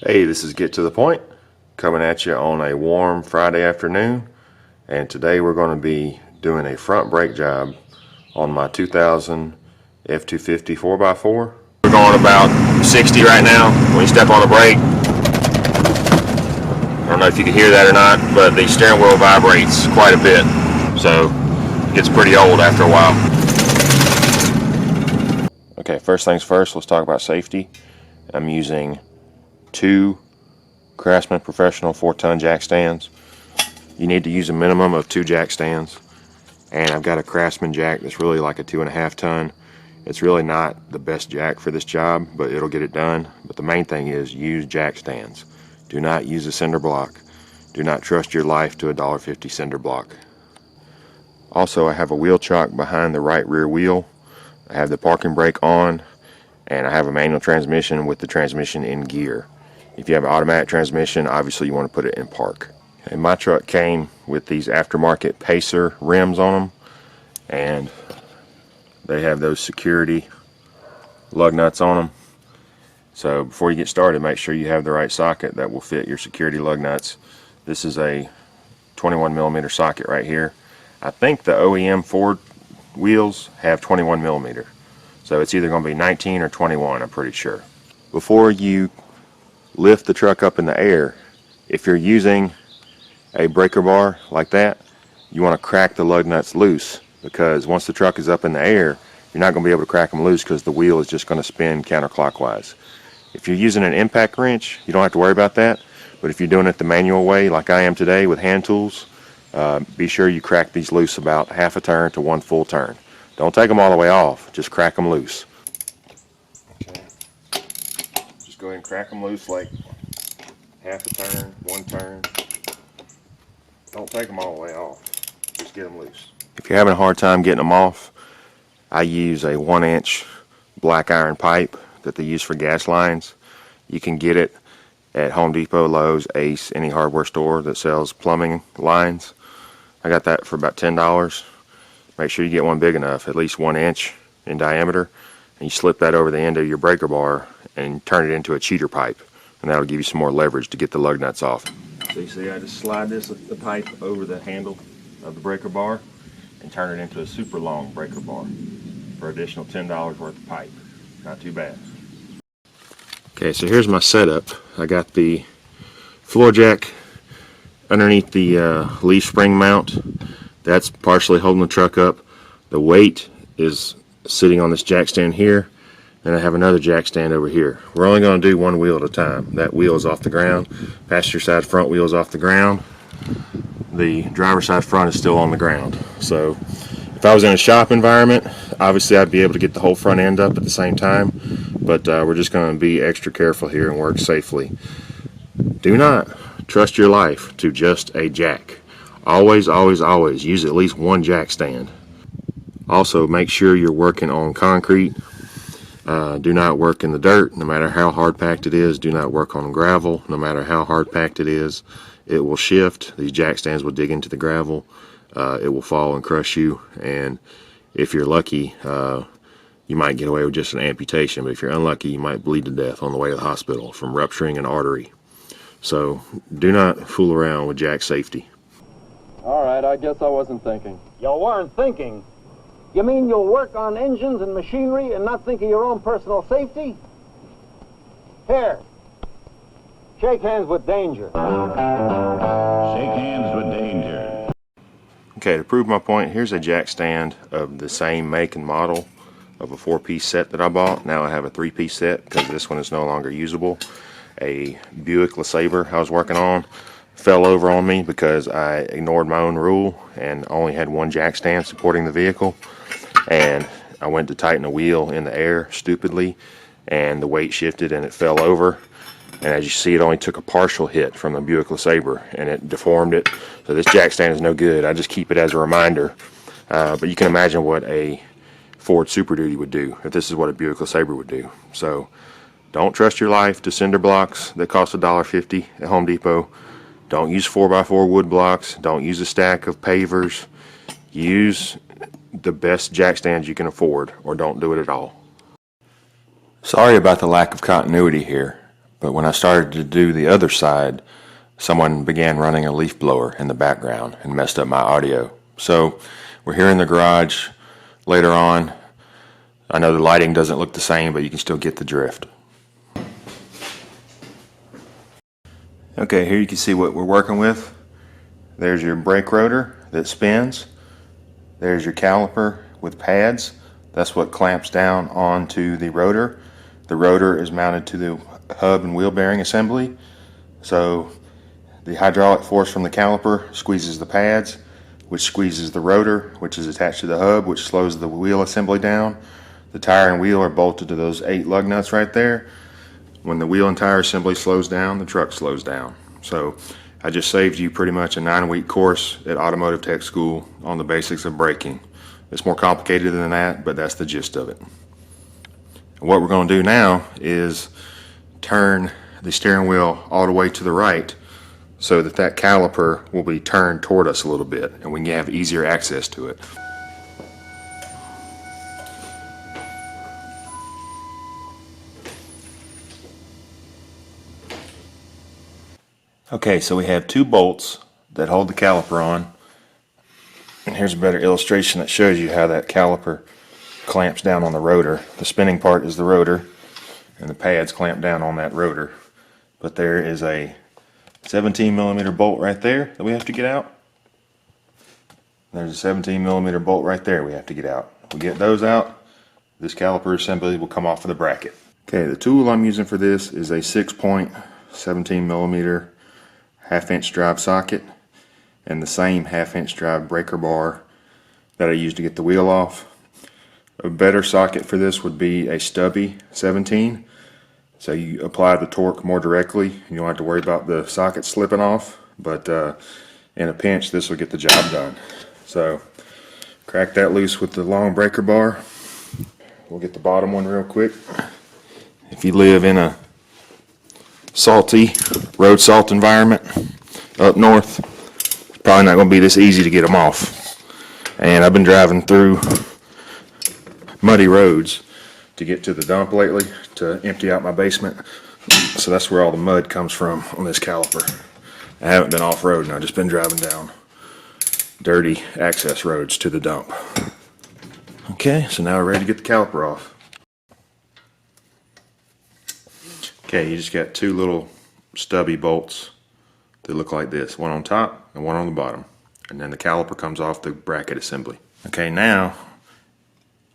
Hey, this is Get to the Point, coming at you on a warm Friday afternoon, and today we're going to be doing a front brake job on my 2000 F-250 4x4. We're going about 60 right now. When you step on the brake, I don't know if you can hear that or not, but the steering wheel vibrates quite a bit, so it gets pretty old after a while. Okay, first things first, let's talk about safety. I'm using two Craftsman Professional 4-ton jack stands. You need to use a minimum of 2 jack stands, and I've got a Craftsman jack that's really like a 2.5 ton. It's really not the best jack for this job, but it'll get it done. But the main thing is use jack stands. Do not use a cinder block. Do not trust your life to a $1.50 cinder block. Also, I have a wheel chock behind the right rear wheel. I have the parking brake on, and I have a manual transmission with the transmission in gear. If you have an automatic transmission, obviously you want to put it in park. And my truck came with these aftermarket Pacer rims on them, and they have those security lug nuts on them. So before you get started, make sure you have the right socket that will fit your security lug nuts. This is a 21mm socket right here. I think the OEM Ford wheels have 21mm. So it's either going to be 19 or 21, I'm pretty sure. Before you lift the truck up in the air, if you're using a breaker bar like that, you want to crack the lug nuts loose, because once the truck is up in the air, you're not going to be able to crack them loose because the wheel is just going to spin counterclockwise. If you're using an impact wrench, you don't have to worry about that, but if you're doing it the manual way like I am today with hand tools, be sure you crack these loose about half a turn to 1 full turn. Don't take them all the way off, just crack them loose. Okay. Just go ahead and crack them loose like half a turn, 1 turn. Don't take them all the way off, just get them loose. If you're having a hard time getting them off, I use a 1-inch black iron pipe that they use for gas lines. You can get it at Home Depot, Lowe's, Ace, any hardware store that sells plumbing lines. I got that for about $10. Make sure you get one big enough, at least 1 inch in diameter, and you slip that over the end of your breaker bar and turn it into a cheater pipe, and that'll give you some more leverage to get the lug nuts off. So you see, I just slide the pipe over the handle of the breaker bar and turn it into a super long breaker bar for additional $10 worth of pipe. Not too bad. Okay, so here's my setup. I got the floor jack underneath the leaf spring mount. That's partially holding the truck up. The weight is sitting on this jack stand here, and I have another jack stand over here. We're only going to do one wheel at a time. That wheel is off the ground. Passenger side front wheel is off the ground. The driver side front is still on the ground. So if I was in a shop environment, obviously I'd be able to get the whole front end up at the same time, but we're just going to be extra careful here and work safely. Do not trust your life to just a jack. Always, always, always use at least 1 jack stand. Also, make sure you're working on concrete. Do not work in the dirt, no matter how hard packed it is. Do not work on gravel, no matter how hard packed it is. It will shift. These jack stands will dig into the gravel. It will fall and crush you, and if you're lucky, you might get away with just an amputation, but if you're unlucky, you might bleed to death on the way to the hospital from rupturing an artery. So do not fool around with jack safety. All right, I guess I wasn't thinking. You weren't thinking? You mean you'll work on engines and machinery and not think of your own personal safety? Here, shake hands with danger. Shake hands with danger. Okay, to prove my point, here's a jack stand of the same make and model of a 4-piece set that I bought. Now I have a 3-piece set because this one is no longer usable. A Buick LeSabre I was working on fell over on me because I ignored my own rule and only had 1 jack stand supporting the vehicle, and I went to tighten a wheel in the air stupidly, and the weight shifted and it fell over, and as you see, it only took a partial hit from the Buick LeSabre and it deformed it. So this jack stand is no good. I just keep it as a reminder, but you can imagine what a Ford Super Duty would do if this is what a Buick LeSabre would do. So don't trust your life to cinder blocks that cost $1.50 at Home Depot. Don't use 4x4 wood blocks. Don't use a stack of pavers. Use the best jack stands you can afford, or don't do it at all. Sorry about the lack of continuity here. But when I started to do the other side, someone began running a leaf blower in the background and messed up my audio. So we're here in the garage. Later on, I know the lighting doesn't look the same, but you can still get the drift. Okay, here you can see what we're working with. There's your brake rotor that spins. There's your caliper with pads. That's what clamps down onto the rotor. The rotor is mounted to the hub and wheel bearing assembly. So the hydraulic force from the caliper squeezes the pads, which squeezes the rotor, which is attached to the hub, which slows the wheel assembly down. The tire and wheel are bolted to those 8 lug nuts right there. When the wheel and tire assembly slows down, the truck slows down. So I just saved you pretty much a 9-week course at Automotive Tech School on the basics of braking. It's more complicated than that, but that's the gist of it. And what we're going to do now is turn the steering wheel all the way to the right so that that caliper will be turned toward us a little bit and we can have easier access to it. Okay, so we have 2 bolts that hold the caliper on. And here's a better illustration that shows you how that caliper clamps down on the rotor. The spinning part is the rotor, and the pads clamp down on that rotor. But there is a 17mm bolt right there that we have to get out. There's a 17mm bolt right there we have to get out. If we get those out, this caliper assembly will come off of the bracket. Okay, the tool I'm using for this is a 6-point 17mm 1/2-inch drive socket and the same 1/2-inch drive breaker bar that I used to get the wheel off. A better socket for this would be a stubby 17, so you apply the torque more directly. You don't have to worry about the socket slipping off, but in a pinch this will get the job done. So crack that loose with the long breaker bar. We'll get the bottom one real quick. If you live in a salty road salt environment up north, it's probably not going to be this easy to get them off. And I've been driving through muddy roads to get to the dump lately to empty out my basement, so that's where all the mud comes from on this caliper. I haven't been off-road, and I've just been driving down dirty access roads to the dump. Okay, so now we're ready to get the caliper off. Okay, you just got 2 little stubby bolts that look like this, one on top and one on the bottom, and then the caliper comes off the bracket assembly. Okay, now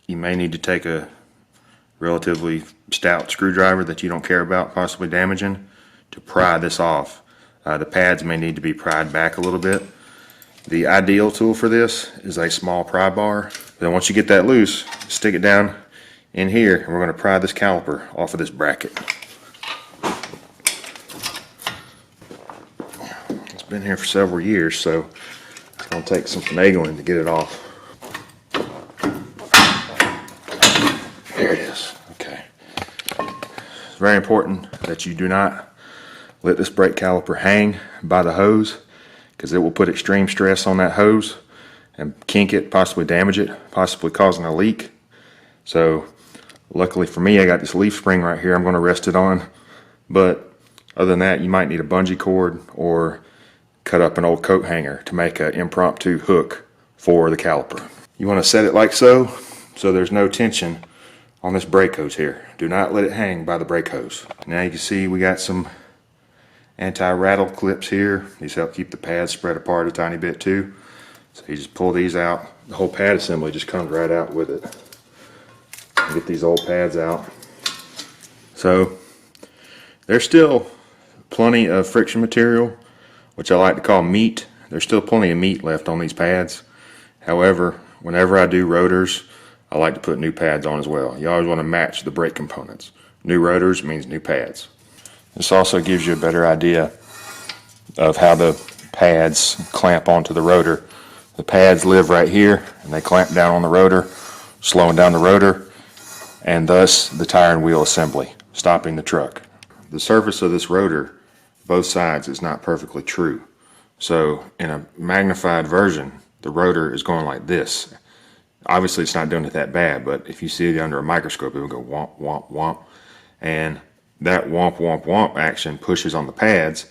you may need to take a relatively stout screwdriver that you don't care about possibly damaging to pry this off. The pads may need to be pried back a little bit. The ideal tool for this is a small pry bar. Then once you get that loose, stick it down in here and we're going to pry this caliper off of this bracket. It's been here for several years, so it's going to take some finagling to get it off. There it is. Okay. It's very important that you do not let this brake caliper hang by the hose, because it will put extreme stress on that hose and kink it, possibly damage it, possibly causing a leak. So luckily for me, I got this leaf spring right here I'm going to rest it on. But other than that, you might need a bungee cord or cut up an old coat hanger to make an impromptu hook for the caliper. You want to set it like so there's no tension on this brake hose here. Do not let it hang by the brake hose. Now you can see we got some anti-rattle clips here. These help keep the pads spread apart a tiny bit too. So you just pull these out. The whole pad assembly just comes right out with it. Get these old pads out. So there's still plenty of friction material, which I like to call meat. There's still plenty of meat left on these pads. However, whenever I do rotors, I like to put new pads on as well. You always want to match the brake components. New rotors means new pads. This also gives you a better idea of how the pads clamp onto the rotor. The pads live right here and they clamp down on the rotor, slowing down the rotor, and thus the tire and wheel assembly, stopping the truck. The surface of this rotor, both sides, is not perfectly true. So in a magnified version, the rotor is going like this. Obviously it's not doing it that bad, but if you see it under a microscope, it will go womp, womp, womp. And that womp womp womp action pushes on the pads,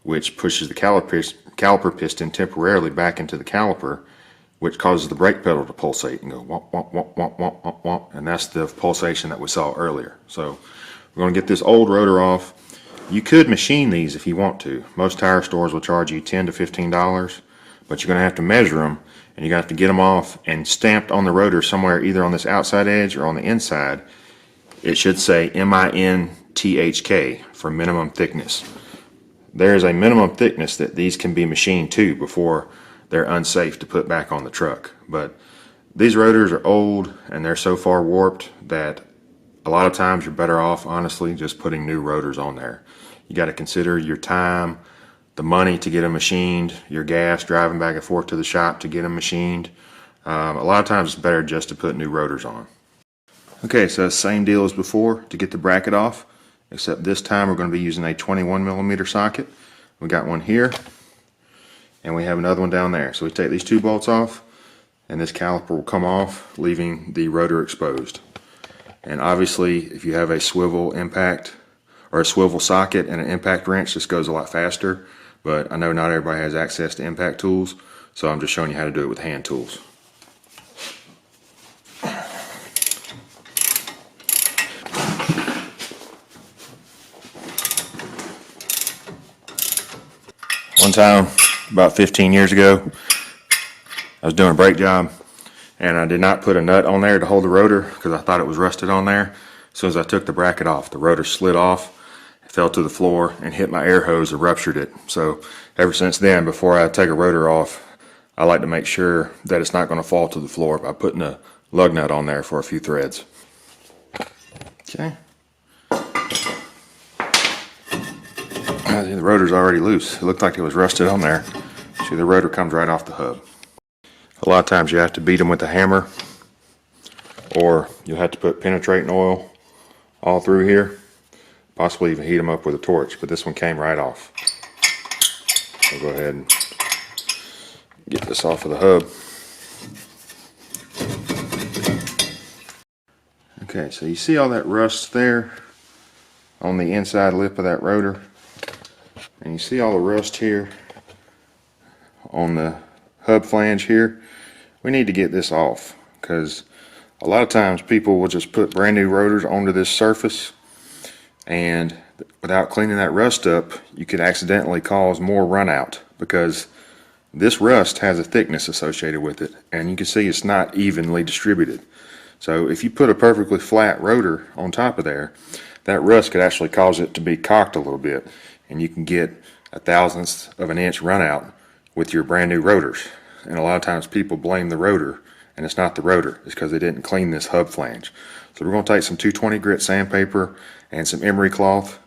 which pushes the caliper piston temporarily back into the caliper, which causes the brake pedal to pulsate and go womp womp womp womp womp womp womp, and that's the pulsation that we saw earlier. So we're going to get this old rotor off. You could machine these if you want to. Most tire stores will charge you $10 to $15, but you're going to have to measure them, and you're going to have to get them off and stamped on the rotor somewhere, either on this outside edge or on the inside. It should say MINTHK for minimum thickness. There is a minimum thickness that these can be machined to before they're unsafe to put back on the truck. But these rotors are old and they're so far warped that a lot of times you're better off, honestly, just putting new rotors on there. You got to consider your time, the money to get them machined, your gas, driving back and forth to the shop to get them machined. A lot of times it's better just to put new rotors on. Okay, so same deal as before to get the bracket off, except this time we're going to be using a 21mm socket. We got one here, and we have another one down there. So we take these two bolts off, and this caliper will come off, leaving the rotor exposed. And obviously, if you have a swivel impact or a swivel socket and an impact wrench, this goes a lot faster. But I know not everybody has access to impact tools, so I'm just showing you how to do it with hand tools. One time, about 15 years ago, I was doing a brake job, and I did not put a nut on there to hold the rotor because I thought it was rusted on there. As soon as I took the bracket off, the rotor slid off, it fell to the floor, and hit my air hose and ruptured it. So ever since then, before I take a rotor off, I like to make sure that it's not going to fall to the floor by putting a lug nut on there for a few threads. Okay. The rotor's already loose. It looked like it was rusted on there. See, the rotor comes right off the hub. A lot of times you have to beat them with a hammer, or you'll have to put penetrating oil all through here, possibly even heat them up with a torch, but this one came right off. I'll go ahead and get this off of the hub. Okay, so you see all that rust there on the inside lip of that rotor, and you see all the rust here on the hub flange here. We need to get this off, because a lot of times people will just put brand new rotors onto this surface, and without cleaning that rust up, you could accidentally cause more run out, because this rust has a thickness associated with it, and you can see it's not evenly distributed. So if you put a perfectly flat rotor on top of there, that rust could actually cause it to be cocked a little bit, and you can get a thousandth of an inch run out with your brand new rotors. And a lot of times people blame the rotor, and it's not the rotor. It's because they didn't clean this hub flange. So we're going to take some 220 grit sandpaper and some emery cloth.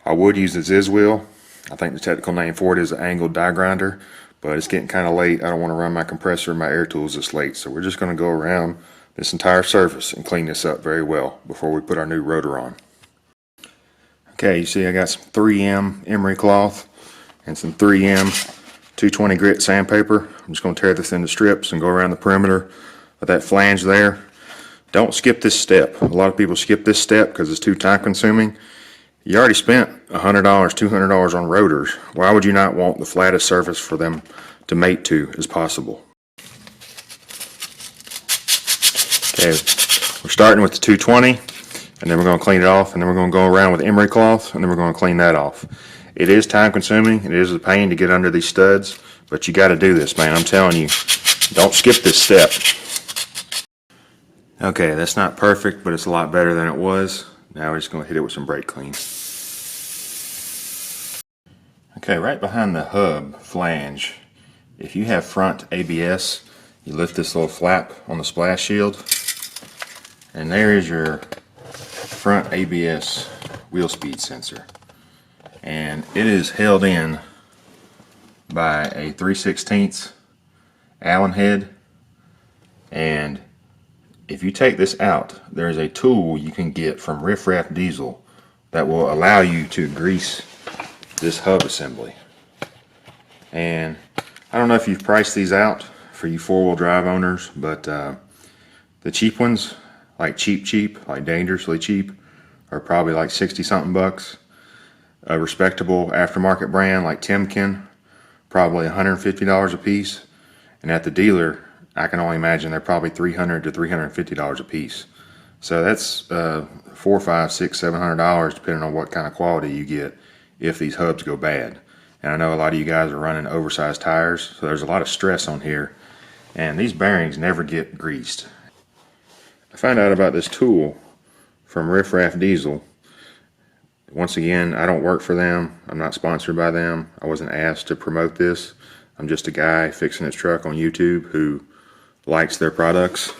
I would use the Ziz wheel. I think the technical name for it is an angled die grinder, but it's getting kind of late. I don't want to run my compressor and my air tools this late, so we're just going to go around this entire surface and clean this up very well before we put our new rotor on. Okay, you see I got some 3M emery cloth and some 3M 220 grit sandpaper. I'm just going to tear this into strips and go around the perimeter of that flange there. Don't skip this step. A lot of people skip this step because it's too time consuming. You already spent $100, $200 on rotors. Why would you not want the flattest surface for them to mate to as possible? Okay, we're starting with the 220, and then we're going to clean it off, and then we're going to go around with emery cloth, and then we're going to clean that off. It is time consuming. It is a pain to get under these studs, but you got to do this, man. I'm telling you, don't skip this step. Okay, that's not perfect, but it's a lot better than it was. Now we're just going to hit it with some brake clean. Okay, right behind the hub flange, if you have front ABS, you lift this little flap on the splash shield, and there is your front ABS wheel speed sensor. And it is held in by a 3/16 Allen head, and if you take this out, there is a tool you can get from Riff Raff Diesel that will allow you to grease this hub assembly. And I don't know if you've priced these out for you four-wheel drive owners, but the cheap ones, like cheap, like dangerously cheap, are probably like 60 something bucks. A respectable aftermarket brand like Timken, probably $150 a piece. And at the dealer, I can only imagine they're probably $300 to $350 a piece. So that's $400, $500, $600, $700 depending on what kind of quality you get if these hubs go bad. And I know a lot of you guys are running oversized tires, so there's a lot of stress on here. And these bearings never get greased. I found out about this tool from Riff-Raff Diesel. Once again, I don't work for them. I'm not sponsored by them. I wasn't asked to promote this. I'm just a guy fixing his truck on YouTube who likes their products.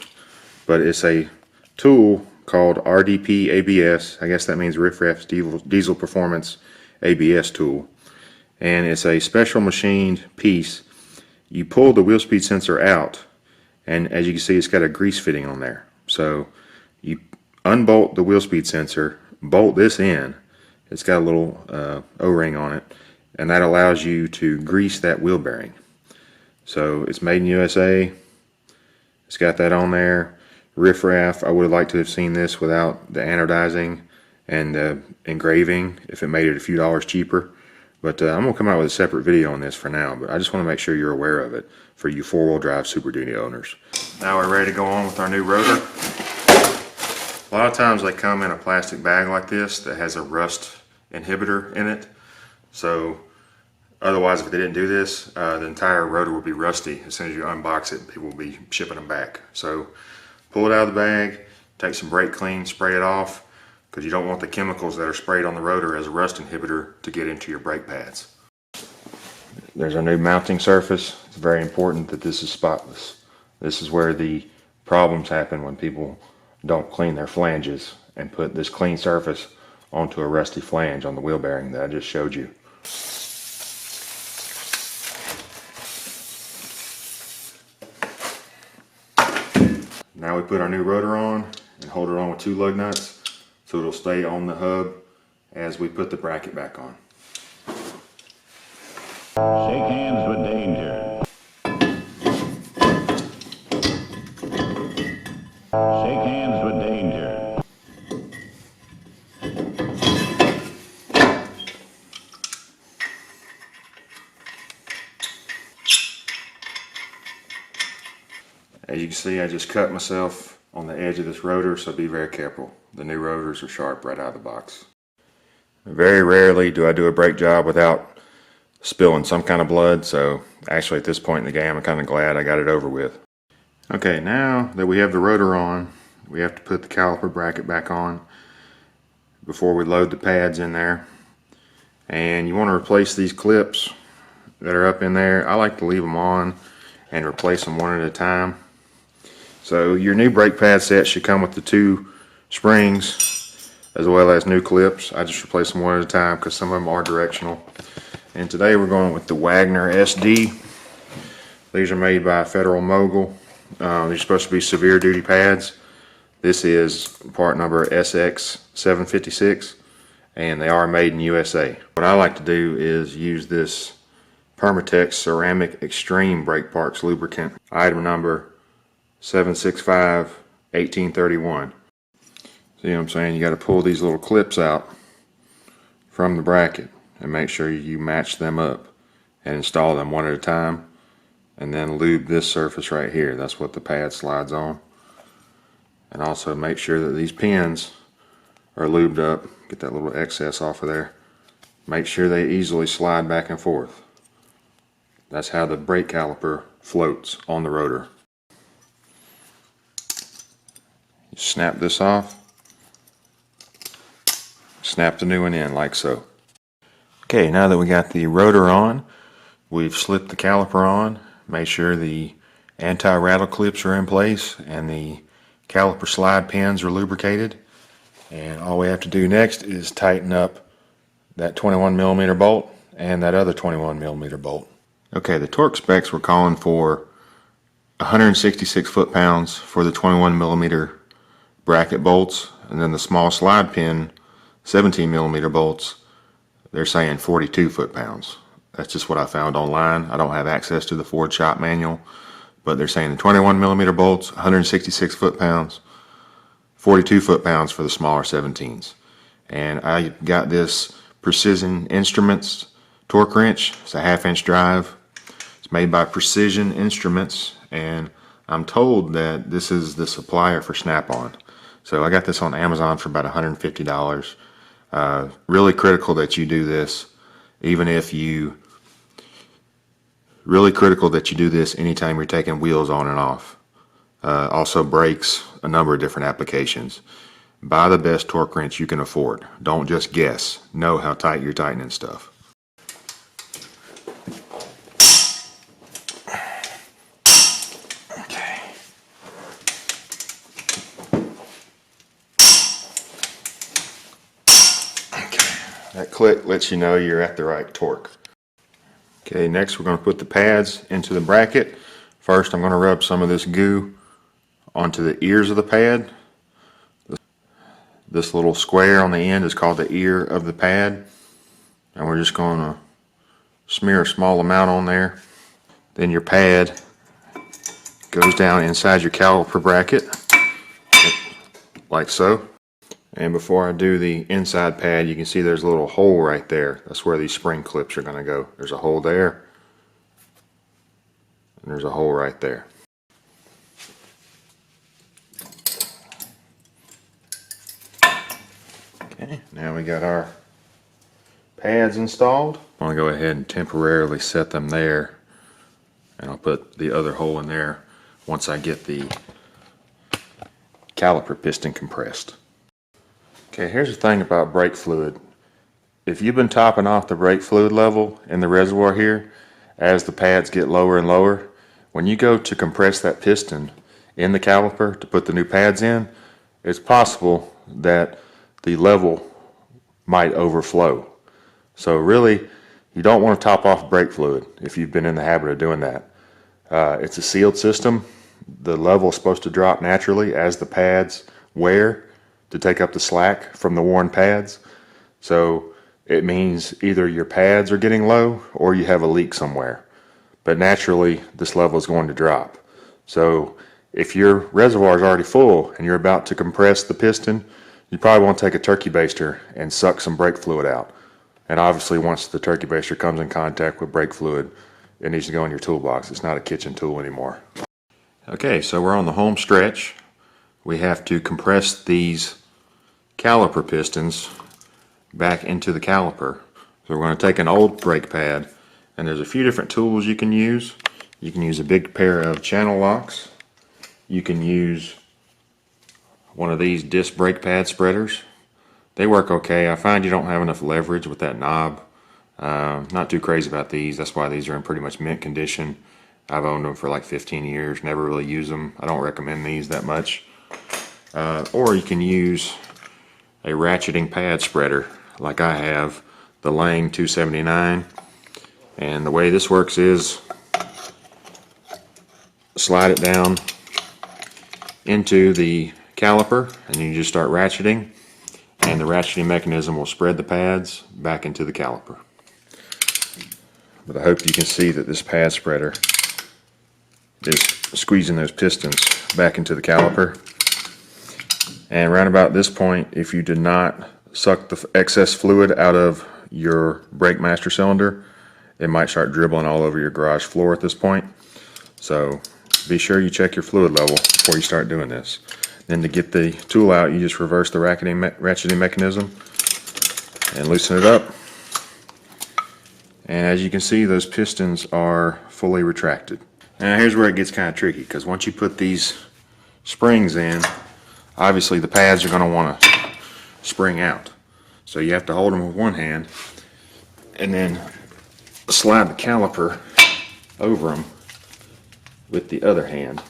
But it's a tool called RDP ABS. I guess that means Riff-Raff's Diesel Performance ABS tool. And it's a special machined piece. You pull the wheel speed sensor out, and as you can see, it's got a grease fitting on there. So you unbolt the wheel speed sensor, bolt this in. It's got a little O-ring on it, and that allows you to grease that wheel bearing. So it's made in USA. It's got that on there. Riff-Raff, I would have liked to have seen this without the anodizing and engraving if it made it a few dollars cheaper. But I'm going to come out with a separate video on this for now, but I just want to make sure you're aware of it for you four-wheel drive Super Duty owners. Now we're ready to go on with our new rotor. A lot of times they come in a plastic bag like this that has a rust inhibitor in it. So otherwise, if they didn't do this, the entire rotor would be rusty. As soon as you unbox it, people will be shipping them back. So pull it out of the bag, take some brake clean, spray it off, because you don't want the chemicals that are sprayed on the rotor as a rust inhibitor to get into your brake pads. There's our new mounting surface. It's very important that this is spotless. This is where the problems happen when people don't clean their flanges and put this clean surface onto a rusty flange on the wheel bearing that I just showed you. Now we put our new rotor on and hold it on with 2 lug nuts so it'll stay on the hub as we put the bracket back on. Shake hands with danger. Shake hands with danger. As you can see, I just cut myself on the edge of this rotor, so be very careful. The new rotors are sharp right out of the box. Very rarely do I do a brake job without spilling some kind of blood, so actually at this point in the game I'm kind of glad I got it over with. Okay, now that we have the rotor on, we have to put the caliper bracket back on before we load the pads in there. And you want to replace these clips that are up in there. I like to leave them on and replace them one at a time. So your new brake pad set should come with the 2 springs as well as new clips. I just replace them one at a time because some of them are directional. And today we're going with the Wagner SD. These are made by Federal Mogul. They're supposed to be severe duty pads. This is part number SX756 and they are made in USA. What I like to do is use this Permatex Ceramic Extreme Brake Parts lubricant, item number 765-1831. See what I'm saying? You got to pull these little clips out from the bracket and make sure you match them up and install them one at a time, and then lube this surface right here. That's what the pad slides on. And also make sure that these pins are lubed up. Get that little excess off of there. Make sure they easily slide back and forth. That's how the brake caliper floats on the rotor. You snap this off. Snap the new one in like so. Okay, now that we got the rotor on, we've slipped the caliper on, made sure the anti-rattle clips are in place and the caliper slide pins are lubricated. And all we have to do next is tighten up that 21mm bolt and that other 21mm bolt. Okay, the torque specs were calling for 166 foot-pounds for the 21mm bracket bolts, and then the small slide pin 17mm bolts, they're saying 42 foot-pounds. That's just what I found online. I don't have access to the Ford shop manual, but they're saying the 21mm bolts, 166 foot-pounds, 42 foot-pounds for the smaller 17s. And I got this Precision Instruments torque wrench. It's a 1/2-inch drive. It's made by Precision Instruments, and I'm told that this is the supplier for Snap-on. So I got this on Amazon for about $150. Really critical that you do this, really critical that you do this anytime you're taking wheels on and off. Also brakes, a number of different applications. Buy the best torque wrench you can afford. Don't just guess. Know how tight you're tightening stuff. Okay. That click lets you know you're at the right torque. Okay, next we're going to put the pads into the bracket. First I'm going to rub some of this goo onto the ears of the pad. This little square on the end is called the ear of the pad, and we're just going to smear a small amount on there. Then your pad goes down inside your caliper bracket like so. And before I do the inside pad, you can see there's a little hole right there. That's where these spring clips are going to go. There's a hole there, and there's a hole right there. Okay, now we got our pads installed. I'm going to go ahead and temporarily set them there, and I'll put the other hole in there once I get the caliper piston compressed. Okay, here's the thing about brake fluid. If you've been topping off the brake fluid level in the reservoir here, as the pads get lower and lower, when you go to compress that piston in the caliper to put the new pads in, it's possible that the level might overflow. So really, you don't want to top off brake fluid if you've been in the habit of doing that. It's a sealed system. The level is supposed to drop naturally as the pads wear to take up the slack from the worn pads. So it means either your pads are getting low or you have a leak somewhere. But naturally, this level is going to drop. So if your reservoir is already full and you're about to compress the piston, you probably want to take a turkey baster and suck some brake fluid out. And obviously once the turkey baster comes in contact with brake fluid, it needs to go in your toolbox. It's not a kitchen tool anymore. Okay, so we're on the home stretch. We have to compress these caliper pistons back into the caliper. So we're going to take an old brake pad, and there's a few different tools you can use. You can use a big pair of channel locks. You can use one of these disc brake pad spreaders. They work okay. I find you don't have enough leverage with that knob. Not too crazy about these. That's why these are in pretty much mint condition. I've owned them for like 15 years, never really use them. I don't recommend these that much. Or you can use a ratcheting pad spreader like I have, the Lang 279. And the way this works is slide it down into the caliper, and then you just start ratcheting, and the ratcheting mechanism will spread the pads back into the caliper. But I hope you can see that this pad spreader is squeezing those pistons back into the caliper. And around about this point, if you did not suck the excess fluid out of your brake master cylinder, it might start dribbling all over your garage floor at this point. So be sure you check your fluid level before you start doing this. Then to get the tool out, you just reverse the ratcheting mechanism and loosen it up. And as you can see, those pistons are fully retracted. Now here's where it gets kind of tricky, because once you put these springs in, obviously the pads are going to want to spring out. So you have to hold them with one hand and then slide the caliper over them with the other hand.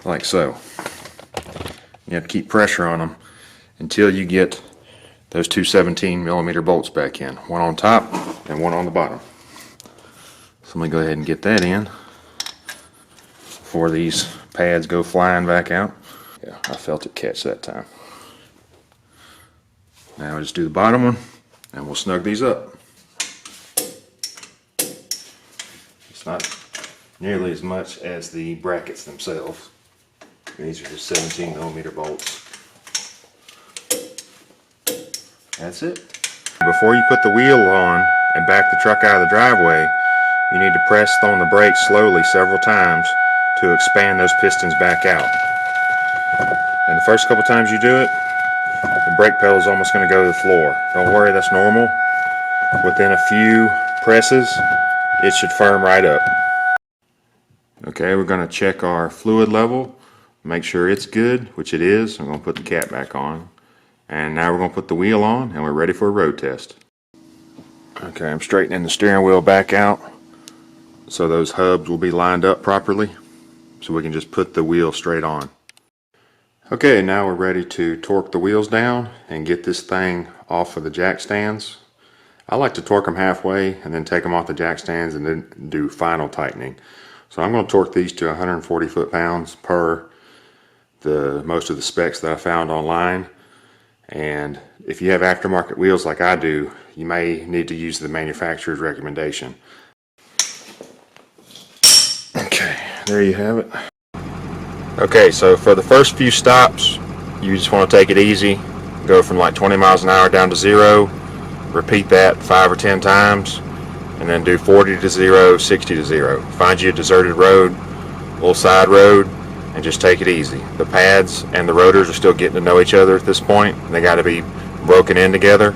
Like so. You have to keep pressure on them until you get those two 17mm bolts back in. One on top and one on the bottom. So let me go ahead and get that in before these pads go flying back out. Yeah, I felt it catch that time. Now just do the bottom one and we'll snug these up. It's not nearly as much as the brackets themselves. These are just 17mm bolts. That's it. Before you put the wheel on and back the truck out of the driveway, you need to press on the brakes slowly several times to expand those pistons back out. And the first couple times you do it, the brake pedal is almost going to go to the floor. Don't worry, that's normal. Within a few presses, it should firm right up. Okay, we're going to check our fluid level, make sure it's good, which it is. I'm going to put the cap back on. And now we're going to put the wheel on and we're ready for a road test. Okay, I'm straightening the steering wheel back out so those hubs will be lined up properly so we can just put the wheel straight on. Okay, now we're ready to torque the wheels down and get this thing off of the jack stands. I like to torque them halfway and then take them off the jack stands and then do final tightening. So I'm going to torque these to 140 foot-pounds per most of the specs that I found online. And if you have aftermarket wheels like I do, you may need to use the manufacturer's recommendation. Okay, there you have it. Okay, so for the first few stops, you just want to take it easy. Go from like 20 miles an hour down to 0. Repeat that 5 or 10 times. And then do 40 to 0, 60 to 0. Find you a deserted road, a little side road, and just take it easy. The pads and the rotors are still getting to know each other at this point. They got to be broken in together.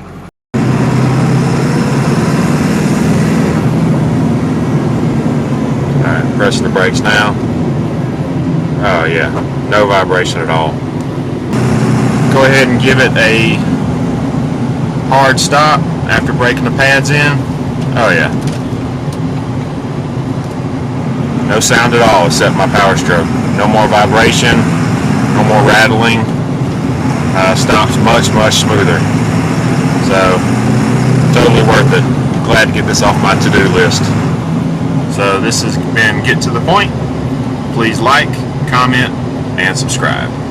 Alright, pressing the brakes now. Oh yeah, no vibration at all. Go ahead and give it a hard stop after breaking the pads in. Oh yeah. No sound at all except my power stroke. No more vibration, no more rattling. Stops much, much smoother. So, totally worth it. Glad to get this off my to-do list. So this has been Get to the Point. Please like, comment, and subscribe.